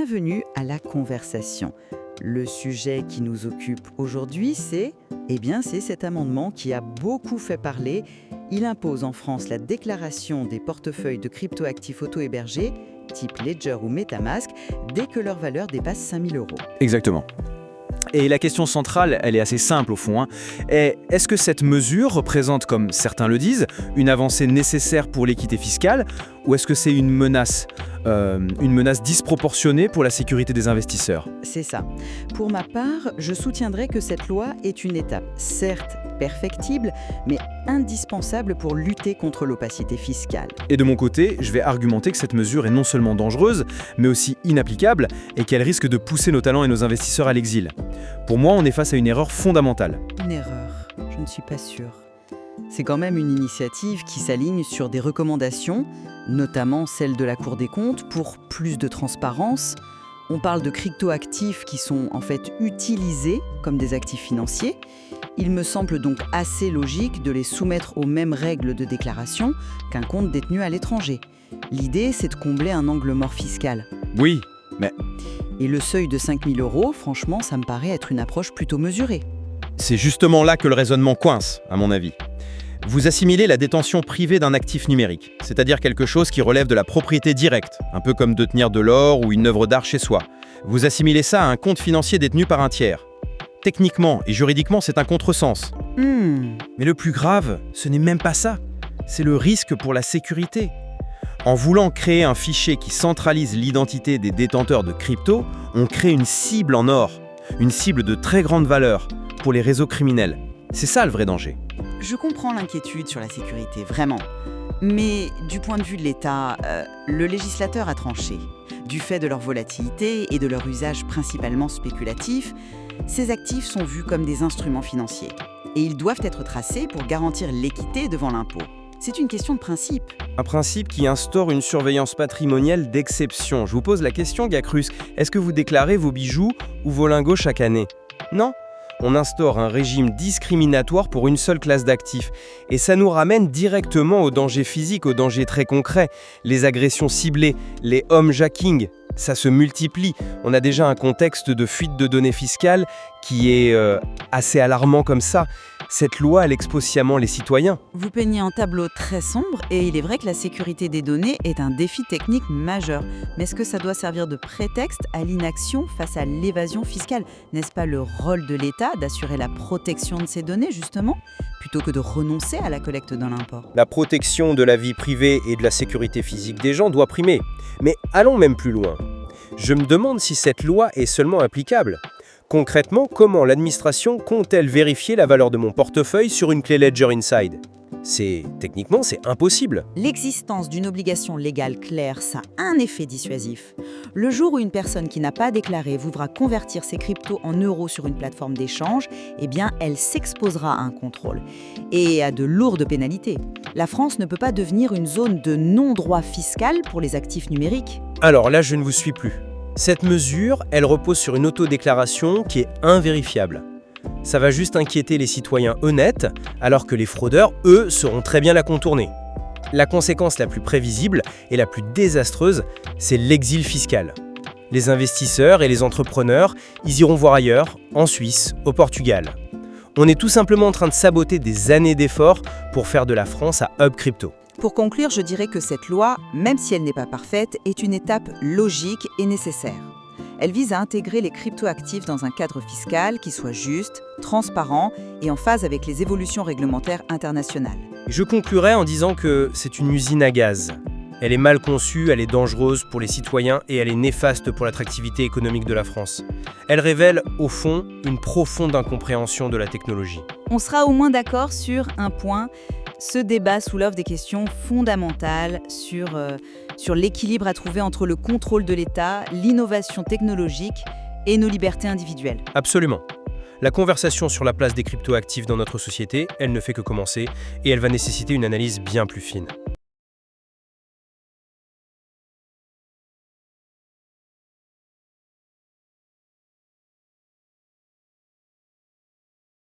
bienvenue à la conversation. Le sujet qui nous occupe aujourd'hui, c'est cet amendement qui a beaucoup fait parler. Il impose en France la déclaration des portefeuilles de cryptoactifs auto-hébergés, type Ledger ou MetaMask, dès que leur valeur dépasse 5 000 €. Exactement. Et la question centrale, elle est assez simple au fond. Est-ce que cette mesure représente, comme certains le disent, une avancée nécessaire pour l'équité fiscale, ou est-ce que c'est une menace disproportionnée pour la sécurité des investisseurs? C'est ça. Pour ma part, je soutiendrai que cette loi est une étape, certes perfectible, mais indispensable pour lutter contre l'opacité fiscale. Et de mon côté, je vais argumenter que cette mesure est non seulement dangereuse, mais aussi inapplicable, et qu'elle risque de pousser nos talents et nos investisseurs à l'exil. Pour moi, on est face à une erreur fondamentale. Une erreur, je ne suis pas sûre. C'est quand même une initiative qui s'aligne sur des recommandations, notamment celle de la Cour des comptes, pour plus de transparence. On parle de cryptoactifs qui sont en fait utilisés comme des actifs financiers. Il me semble donc assez logique de les soumettre aux mêmes règles de déclaration qu'un compte détenu à l'étranger. L'idée, c'est de combler un angle mort fiscal. Oui, mais Et le seuil de 5 000 €, franchement, ça me paraît être une approche plutôt mesurée. c'est justement là que le raisonnement coince, à mon avis. Vous assimilez la détention privée d'un actif numérique, c'est-à-dire quelque chose qui relève de la propriété directe, un peu comme détenir de l'or ou une œuvre d'art chez soi. Vous assimilez ça à un compte financier détenu par un tiers. Techniquement et juridiquement, c'est un contresens. Mais le plus grave, ce n'est même pas ça. C'est le risque pour la sécurité. En voulant créer un fichier qui centralise l'identité des détenteurs de crypto, on crée une cible en or, une cible de très grande valeur pour les réseaux criminels. C'est ça le vrai danger. Je comprends l'inquiétude sur la sécurité, vraiment. Mais du point de vue de l'État, le législateur a tranché. Du fait de leur volatilité et de leur usage principalement spéculatif, ces actifs sont vus comme des instruments financiers. Et ils doivent être tracés pour garantir l'équité devant l'impôt. C'est une question de principe. Un principe qui instaure une surveillance patrimoniale d'exception. Je vous pose la question, Gacrus, est-ce que vous déclarez vos bijoux ou vos lingots chaque année? Non. On instaure un régime discriminatoire pour une seule classe d'actifs. Et ça nous ramène directement aux dangers physiques, aux dangers très concrets. Les agressions ciblées, les homejacking, ça se multiplie. On a déjà un contexte de fuite de données fiscales qui est assez alarmant comme ça. Cette loi, elle expose sciemment les citoyens. Vous peignez un tableau très sombre et il est vrai que la sécurité des données est un défi technique majeur. Mais est-ce que ça doit servir de prétexte à l'inaction face à l'évasion fiscale? N'est-ce pas le rôle de l'État d'assurer la protection de ces données, justement, plutôt que de renoncer à la collecte dans l'import? La protection de la vie privée et de la sécurité physique des gens doit primer. Mais allons même plus loin. Je me demande si cette loi est seulement applicable. Concrètement, comment l'administration compte-t-elle vérifier la valeur de mon portefeuille sur une clé Ledger Inside? Techniquement, c'est impossible. L'existence d'une obligation légale claire, ça a un effet dissuasif. Le jour où une personne qui n'a pas déclaré voudra convertir ses cryptos en euros sur une plateforme d'échange, elle s'exposera à un contrôle et à de lourdes pénalités. La France ne peut pas devenir une zone de non-droit fiscal pour les actifs numériques. Alors là, je ne vous suis plus. Cette mesure, elle repose sur une autodéclaration qui est invérifiable. Ça va juste inquiéter les citoyens honnêtes, alors que les fraudeurs, eux, sauront très bien la contourner. La conséquence la plus prévisible et la plus désastreuse, c'est l'exil fiscal. Les investisseurs et les entrepreneurs, ils iront voir ailleurs, en Suisse, au Portugal. On est tout simplement en train de saboter des années d'efforts pour faire de la France un hub crypto. Pour conclure, je dirais que cette loi, même si elle n'est pas parfaite, est une étape logique et nécessaire. Elle vise à intégrer les cryptoactifs dans un cadre fiscal qui soit juste, transparent et en phase avec les évolutions réglementaires internationales. Je conclurai en disant que c'est une usine à gaz. Elle est mal conçue, elle est dangereuse pour les citoyens et elle est néfaste pour l'attractivité économique de la France. Elle révèle, au fond, une profonde incompréhension de la technologie. On sera au moins d'accord sur un point. Ce débat soulève des questions fondamentales sur l'équilibre à trouver entre le contrôle de l'État, l'innovation technologique et nos libertés individuelles. Absolument. La conversation sur la place des cryptoactifs dans notre société, elle ne fait que commencer et elle va nécessiter une analyse bien plus fine.